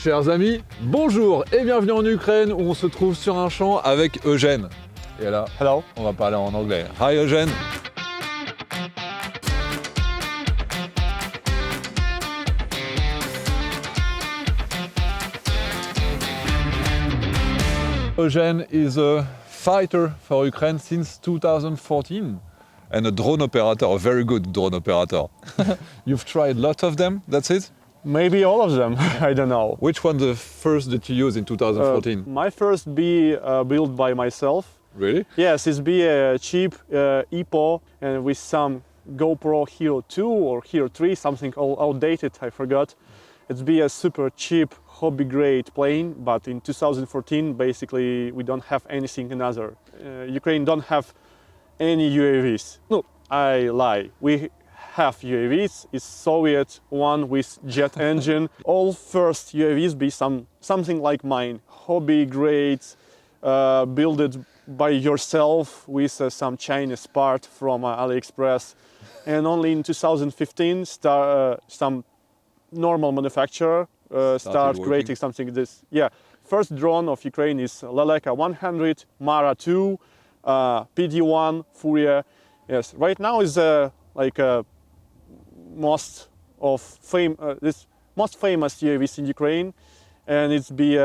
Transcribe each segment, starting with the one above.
Chers amis, bonjour et bienvenue en Ukraine où on se trouve sur un champ avec Eugène. Et là, Hello. on va parler en anglais. Hi Eugène. Eugène is a fighter for Ukraine since 2014 and a drone operator, a very good drone operator. You've tried lots of them, that's it? Maybe all of them, I don't know. Which one the first that you used in 2014? My first be built by myself. Really? Yes, it's be a cheap EPO and with some GoPro Hero 2 or Hero 3, something all outdated, I forgot. It's be a super cheap hobby grade plane, but in 2014 basically we don't have anything another. Ukraine don't have any UAVs. No, I lie. We have UAVs, it's Soviet one with jet engine. All first UAVs be something like mine, hobby grade, built it by yourself with some Chinese part from AliExpress. And only in 2015 some normal manufacturer start creating something this. Yeah, first drone of Ukraine is Leleka 100, Mara 2, PD1, Furia. Yes, right now is like a most famous UAVs in Ukraine, and it's be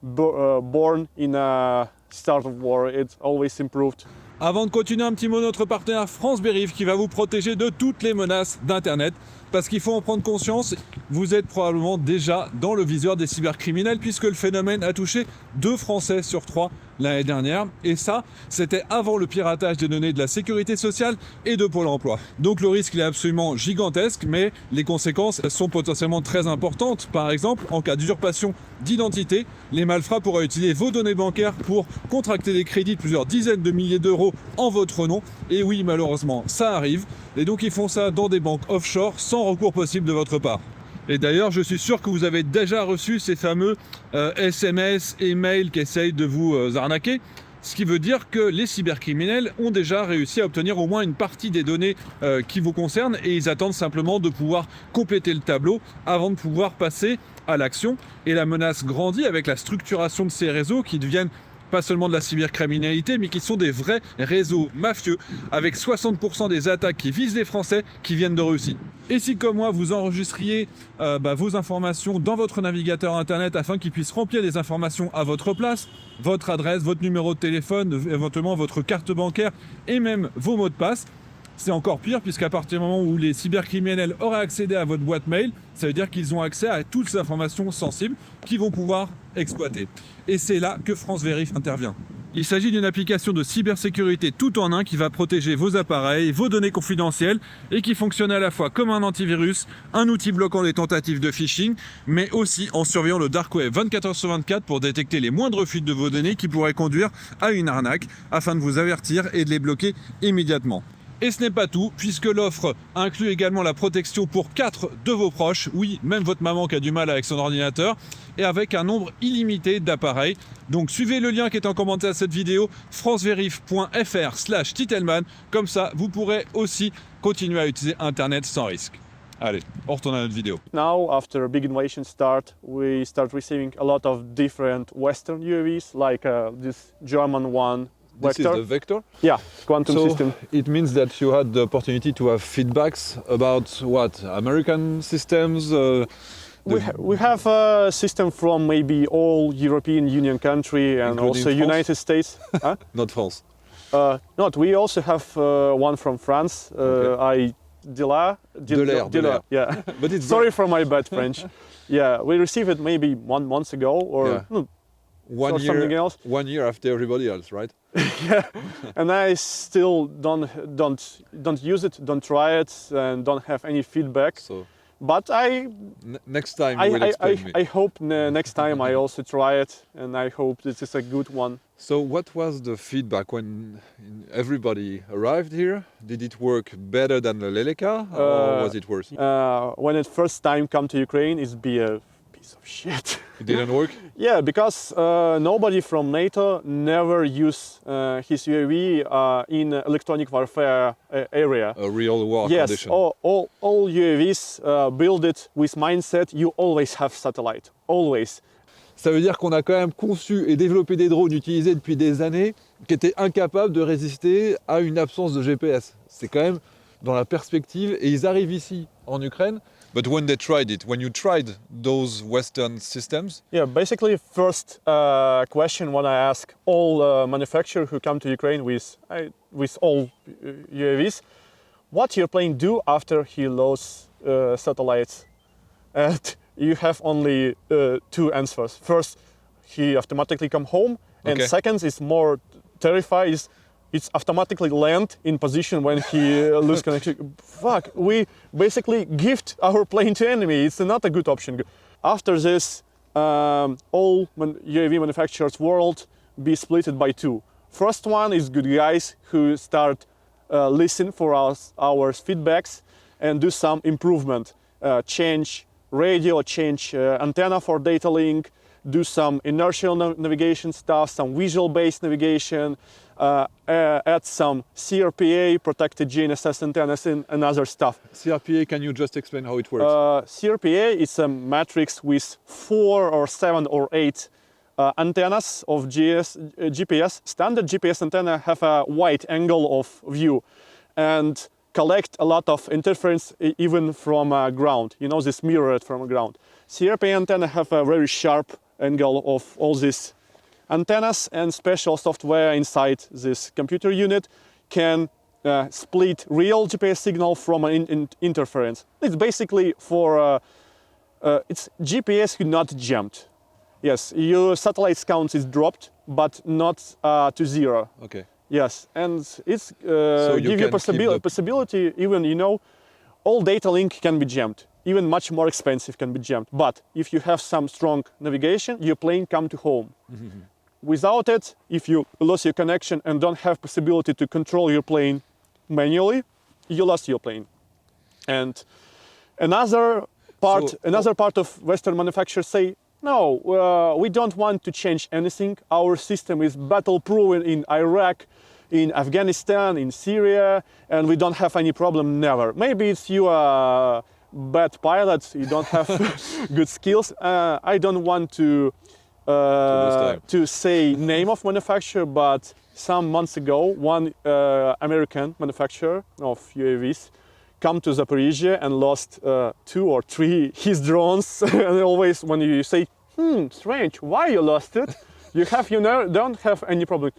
born in a start of war. It's always improved. Avant de continuer, un petit mot de notre partenaire France Veriff qui va vous protéger de toutes les menaces d'Internet. Parce qu'il faut en prendre conscience, vous êtes probablement déjà dans le viseur des cybercriminels puisque le phénomène a touché 2 Français sur 3 l'année dernière. Et ça, c'était avant le piratage des données de la sécurité sociale et de Pôle emploi. Donc le risque il est absolument gigantesque, mais les conséquences sont potentiellement très importantes. Par exemple, en cas d'usurpation d'identité, les malfrats pourraient utiliser vos données bancaires pour contracter des crédits de plusieurs dizaines de milliers d'euros en votre nom. Et oui, malheureusement, ça arrive. Et donc ils font ça dans des banques offshore sans recours possible de votre part. Et d'ailleurs, je suis sûr que vous avez déjà reçu ces fameux SMS et mails qui essayent de vous arnaquer. Ce qui veut dire que les cybercriminels ont déjà réussi à obtenir au moins une partie des données qui vous concernent et ils attendent simplement de pouvoir compléter le tableau avant de pouvoir passer à l'action. Et la menace grandit avec la structuration de ces réseaux qui deviennent pas seulement de la cybercriminalité, mais qui sont des vrais réseaux mafieux, avec 60% des attaques qui visent les Français qui viennent de Russie. Et si, comme moi, vous enregistriez vos informations dans votre navigateur internet afin qu'il puisse remplir des informations à votre place, votre adresse, votre numéro de téléphone, éventuellement votre carte bancaire et même vos mots de passe, c'est encore pire puisqu'à partir du moment où les cybercriminels auraient accédé à votre boîte mail, ça veut dire qu'ils ont accès à toutes ces informations sensibles qu'ils vont pouvoir exploiter. Et c'est là que France Veriff intervient. Il s'agit d'une application de cybersécurité tout en un qui va protéger vos appareils, vos données confidentielles et qui fonctionne à la fois comme un antivirus, un outil bloquant les tentatives de phishing, mais aussi en surveillant le dark web 24h/24 pour détecter les moindres fuites de vos données qui pourraient conduire à une arnaque afin de vous avertir et de les bloquer immédiatement. Et ce n'est pas tout, puisque l'offre inclut également la protection pour 4 de vos proches, oui, même votre maman qui a du mal avec son ordinateur, et avec un nombre illimité d'appareils. Donc suivez le lien qui est en commentaire à cette vidéo, franceveriff.fr/Titelman, comme ça vous pourrez aussi continuer à utiliser Internet sans risque. Allez, on retourne à notre vidéo. Now, after a big invasion start, we start receiving a lot of different Western UAVs, like this German one. This Vector. is the Vector? Yeah, quantum So system. it means that you had the opportunity to have feedbacks about what? American systems? We have a system from maybe all European Union country and Including also France? United States. Huh? Not France. Not. We also have one from France. Okay. Delair. Yeah. But it's Sorry for my bad French. Yeah, we received it maybe 1 month ago or Yeah. or something else. 1 year after everybody else, right? Yeah, and I still don't use it, don't try it, and don't have any feedback. So But next time you will explain me. I hope next time I also try it, and I hope this is a good one. So what was the feedback when everybody arrived here? Did it work better than the Leleka or was it worse? When it first time come to Ukraine, it's be piece of shit. It didn't work? Yeah, because nobody from NATO never use his UAV in electronic warfare area. A real war Yes, condition. all UAVs build it with mindset you always have satellite, always. Ça veut dire qu'on a quand même conçu et développé des drones utilisés depuis des années qui étaient incapables de résister à une absence de GPS. C'est quand même dans la perspective, et ils arrivent ici en Ukraine. But when they tried it, when you tried those Western systems, Yeah, basically first question when I ask all manufacturers who come to Ukraine with all UAVs, what your plane do after he lost satellites? And you have only two answers. First, he automatically come home, and Okay. second is more terrifying. It's automatically land in position when he lose connection. Fuck, we basically gift our plane to enemy. It's not a good option. After this, all UAV manufacturers world be splitted by two. First one is good guys who start listen for our feedbacks and do some improvement, change radio, change antenna for data link, do some inertial navigation stuff, some visual-based navigation, add some CRPA, protected GNSS antennas, and other stuff. CRPA, can you just explain how it works? CRPA is a matrix with 4 or 7 or 8 antennas of GPS. Standard GPS antenna have a wide angle of view and collect a lot of interference even from ground. You know, this mirrored from ground. CRPA antenna have a very sharp angle of all these antennas, and special software inside this computer unit can split real GPS signal from an interference. It's basically for it's GPS not jammed. Yes, your satellite count is dropped, but not to zero. Okay. Yes, and it's you give you can keep the- possibility. Even all data link can be jammed. Even much more expensive can be jammed. But if you have some strong navigation, your plane come to home. Without it, if you lose your connection and don't have possibility to control your plane manually, you lost your plane. And another part of Western manufacturers say, no, we don't want to change anything. Our system is battle-proven in Iraq, in Afghanistan, in Syria, and we don't have any problem, never. Maybe it's you a bad pilot, you don't have good skills. I don't want to say name of manufacturer, but some months ago, one American manufacturer of UAVs come to Zaporizhia and lost 2 or 3 his drones. And always when you say, strange, why you lost it? Don't have any problem.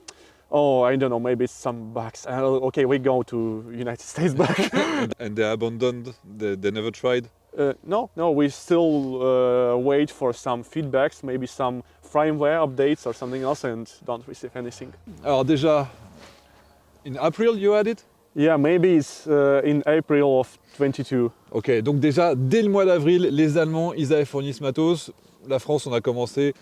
Oh, I don't know, maybe it's some bugs. Okay, we go to United States back. And they abandoned, they never tried? No, we still wait for some feedbacks, maybe some firmware updates or something else, and don't receive anything. Alors déjà, in April you had it? Yeah, maybe it's in April of 22. Ok, donc déjà, dès le mois d'avril, les Allemands, ils avaient fourni ce matos. La France, on a commencé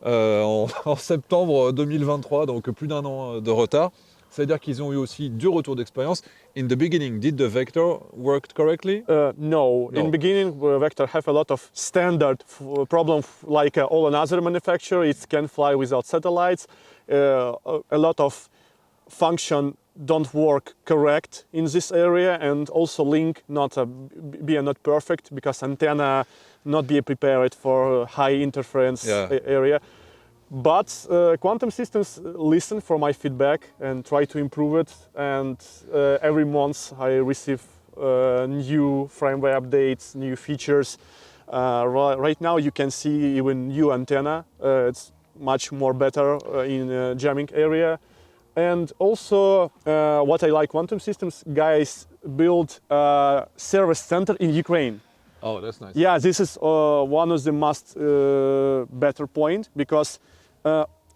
en septembre 2023, donc plus d'un an de retard. Ça veut dire qu'ils ont eu aussi du retour d'expérience. In the beginning, did the Vector work correctly? No. In beginning, Vector have a lot of standard problem like all another manufacturer. It can fly without satellites. A lot of function don't work correct in this area, and also link not perfect because antenna not be prepared for high interference area. But Quantum Systems listen for my feedback and try to improve it, and every month I receive new firmware updates, new features. Right now you can see even new antenna. It's much more better in jamming area. And also what I like Quantum Systems guys build a service center in Ukraine. Oh, that's nice. Yeah, this is one of the most better point, because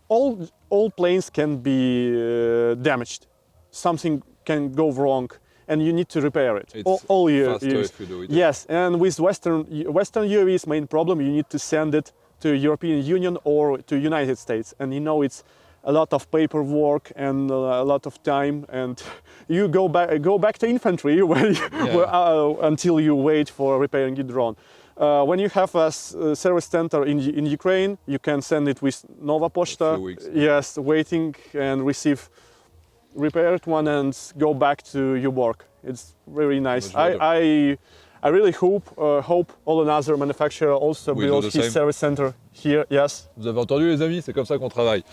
all planes can be damaged. Something can go wrong, and you need to repair it. It's all year. faster if you do it. Yes, and with Western UAVs, main problem you need to send it to European Union or to United States, and it's a lot of paperwork and a lot of time, and you go back to infantry until you wait for repairing your drone. When you have a service center in Ukraine, you can send it with Nova Pochta. A few weeks. Yes, waiting and receive repaired one and go back to your work. It's very nice. Much better. I really hope all another manufacturer also Will do build the his same. service center here. Yes. Vous avez entendu les amis, c'est comme ça qu'on travaille.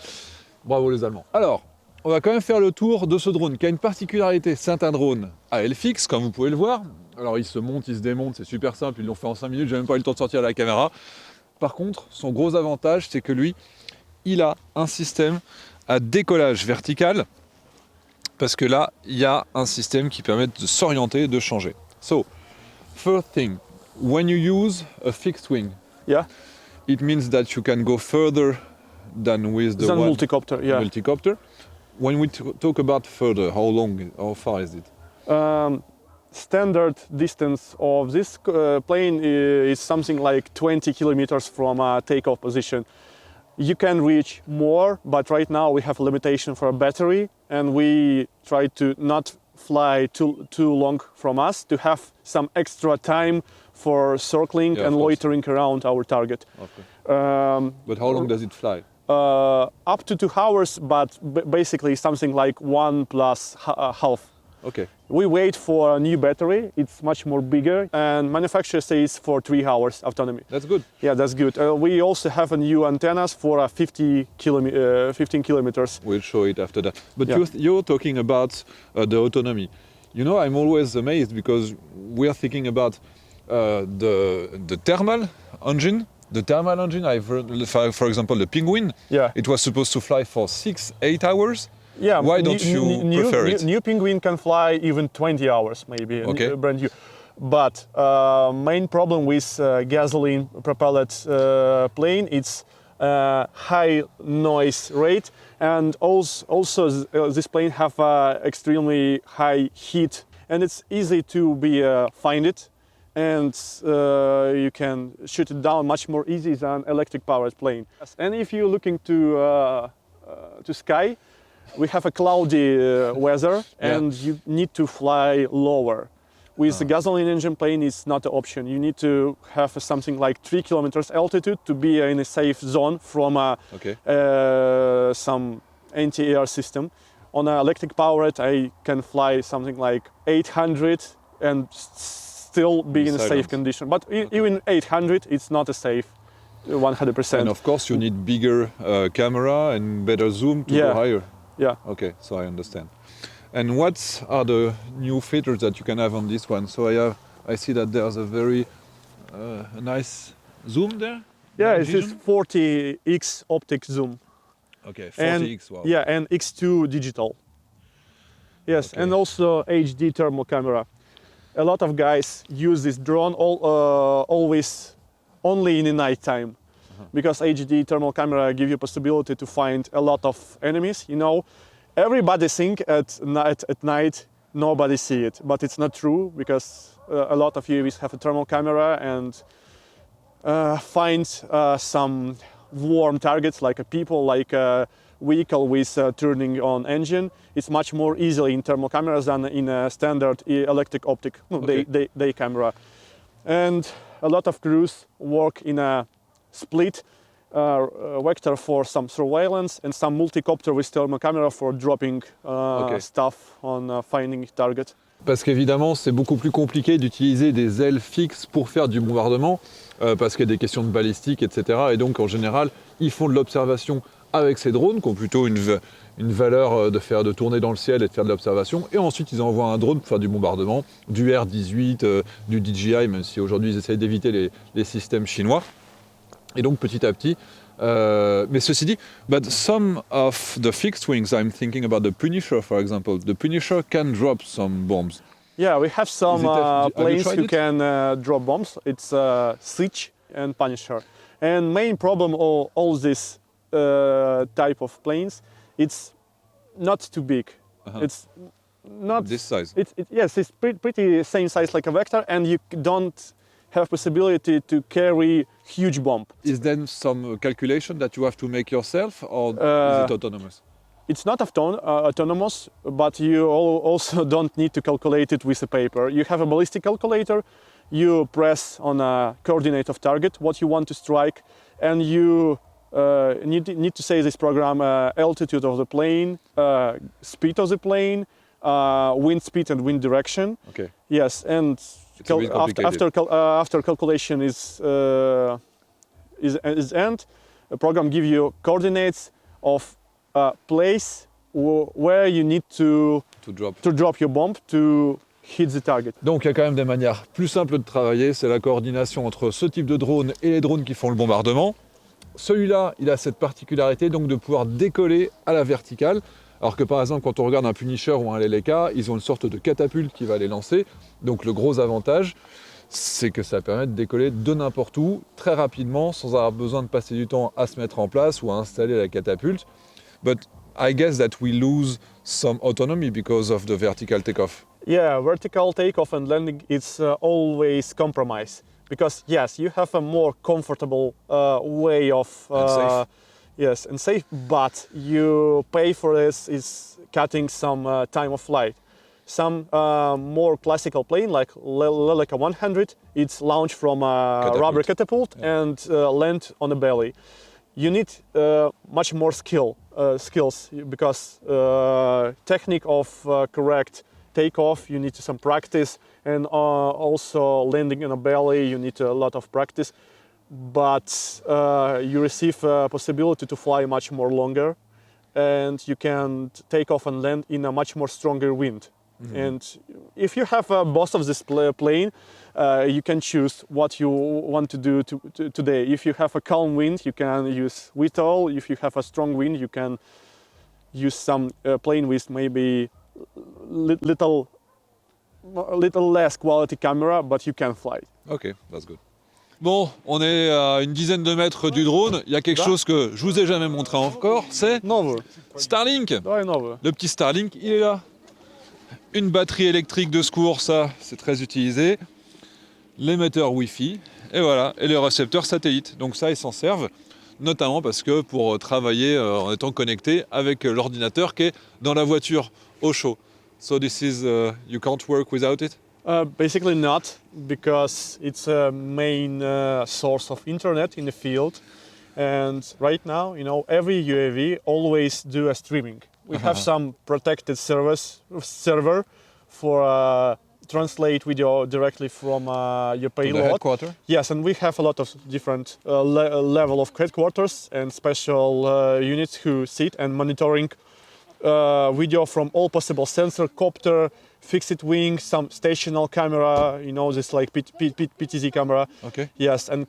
Bravo les Allemands. Alors, on va quand même faire le tour de ce drone qui a une particularité. C'est un drone à aile fixe, comme vous pouvez le voir. Alors il se monte, il se démonte, c'est super simple, ils l'ont fait en 5 minutes, j'ai même pas eu le temps de sortir la caméra. Par contre, son gros avantage, c'est que lui, il a un système à décollage vertical, parce que là, il y a un système qui permet de s'orienter, de changer. So, first thing, when you use a fixed wing, Yeah. it means that you can go further than with the It's a one multicopter. Yeah. multicopter. When we talk about further, how far is it? Standard distance of this plane is something like 20 kilometers from a takeoff position. You can reach more, but right now we have a limitation for a battery, and we try to not fly too long from us to have some extra time for circling Yeah, and of course. loitering around our target. Okay. Um, But how long does it fly? up to 2 hours, but basically something like 1 plus half. Okay. We wait for a new battery. It's much more bigger, and manufacturer says for 3 hours autonomy. That's good. Yeah, that's good. We also have a new antennas for 15 kilometers. We'll show it after that. But Yeah. you're talking about the autonomy. You know, I'm always amazed because we are thinking about the thermal engine. The thermal engine, I've heard, for example, the Penguin. Yeah. It was supposed to fly for 8 hours. Yeah. Why don't you prefer it? New Penguin can fly even 20 hours, maybe. Okay. Brand new. But main problem with gasoline propelled plane, it's high noise rate, and also this plane have extremely high heat, and it's easy to be find it, and you can shoot it down much more easy than electric powered plane. And if you're looking to sky, we have a cloudy weather, Yeah. and you need to fly lower. With the gasoline engine plane, it's not an option. You need to have something like 3 kilometers altitude to be in a safe zone from Okay. some anti-air system. On an electric powered, I can fly something like 800 and still be in a Silence. safe condition. But even 800, it's not a safe 100%. And of course, you need bigger camera and better zoom to Yeah. go higher. Yeah. Okay, so I understand. And what are the new features that you can have on this one? So I see that there's a very nice zoom there. Yeah, Night it's this vision. 40x optic zoom. Okay, And 40x. Wow. yeah, and X2 digital. Yes, Okay. and also HD thermal camera. A lot of guys use this drone always only in the night time, because HD thermal camera give you possibility to find a lot of enemies. You know, everybody think at night nobody see it, but it's not true, because a lot of UAVs have a thermal camera and find some warm targets like a people, like a vehicle with turning on engine. It's much more easily in thermal cameras than in a standard electric optic day camera. And a lot of crews work in a split vector for some surveillance, and some multicopter with thermal camera for dropping stuff on finding target. Parce qu'évidemment, c'est beaucoup plus compliqué d'utiliser des ailes fixes pour faire du bombardement, parce qu'il y a des questions de balistique, etc. Et donc, en général, ils font de l'observation avec ces drones, qui ont plutôt une valeur de tourner dans le ciel et de faire de l'observation. Et ensuite, ils envoient un drone pour faire du bombardement, du R-18, du DJI, même si aujourd'hui, ils essayent d'éviter les systèmes chinois. Et donc, petit à petit... mais ceci dit, but some of the fixed wings, I'm thinking about the Punisher, for example. The Punisher can drop some bombs. Yeah, we have some have you planes tried who it? can drop bombs. It's Siege and Punisher. And main problem of all this type of planes, it's not too big. It's not This size. Yes, it's pretty same size like a Vector, and you don't have possibility to carry huge bomb. Is then some calculation that you have to make yourself, or is it autonomous? It's not autonomous, but you also don't need to calculate it with a paper. You have a ballistic calculator, you press on a coordinate of target, what you want to strike, and you need to say this program altitude of the plane, speed of the plane, wind speed and wind direction. Okay. Yes, and It's a bit complicated. after calculation is end, the program gives you coordinates of place where you need to drop your bomb to hit the target. Donc il y a quand même des manières plus simples de travailler, c'est la coordination entre ce type de drone et les drones qui font le bombardement. Celui-là, il a cette particularité donc de pouvoir décoller à la verticale, alors que par exemple quand on regarde un Punisher ou un Leleka, ils ont une sorte de catapulte qui va les lancer. Donc le gros avantage, c'est que ça permet de décoller de n'importe où, très rapidement, sans avoir besoin de passer du temps à se mettre en place ou à installer la catapulte. But I guess that we lose some autonomy because of the vertical takeoff. Yeah, vertical takeoff and landing, it's always compromise. Because yes, you have a more comfortable way of And safe. yes, and safe, but you pay for this is cutting some time of flight. Some more classical plane like Leleka 100, it's launched from a rubber catapult and land on the belly. You need much more skills because technique of correct takeoff, you need some practice, and also landing in a belly, you need a lot of practice. But you receive a possibility to fly much more longer, and you can take off and land in a much more stronger wind. Mm-hmm. And if you have a boss of this plane, you can choose what you want to do today. If you have a calm wind, you can use VTOL. If you have a strong wind, you can use some plane with maybe little less quality camera, but you can fly. Ok, that's good. Bon, on est à une dizaine de mètres du drone. Il y a quelque chose que je vous ai jamais montré encore, c'est Starlink. Le petit Starlink, il est là. Une batterie électrique de secours, ça, c'est très utilisé. L'émetteur Wi-Fi, et voilà, et les récepteurs satellites. Donc ça, ils s'en servent, notamment parce que pour travailler en étant connecté avec l'ordinateur qui est dans la voiture au chaud. So this is, you can't work without it? Basically not, because it's a main source of internet in the field. And right now, you know, every UAV always do a streaming. We have some protected server for translate video directly from your payload. The headquarters? Yes, and we have a lot of different level of headquarters and special units who sit and monitoring video from all possible sensor, copter, fixed wing, some stationary camera, you know, this like PTZ camera. Okay. Yes, and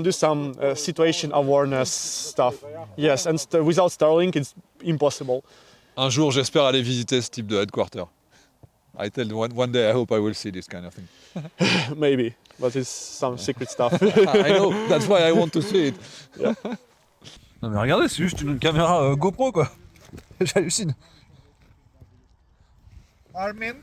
do some situation awareness stuff. Yes, and without Starlink, it's impossible. Un jour, j'espère aller visiter ce type de headquarter. I tell you, one day I hope I will see this kind of thing. Maybe, but it's some secret stuff. I know, that's why I want to see it. Yeah. Non mais regardez, c'est juste une caméra GoPro quoi. J'hallucine. Armin.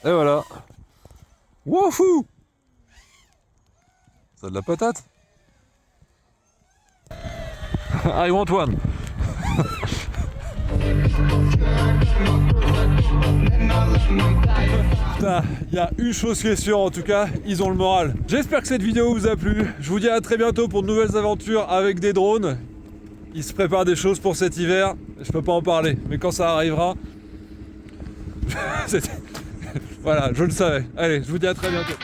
Et voilà. Wouhou! Ça a de la patate. I want one. Putain, il y a une chose qui est sûre en tout cas, ils ont le moral. J'espère que cette vidéo vous a plu. Je vous dis à très bientôt pour de nouvelles aventures avec des drones. Il se prépare des choses pour cet hiver. Je peux pas en parler, mais quand ça arrivera... Voilà, je le savais. Allez, je vous dis à très bientôt.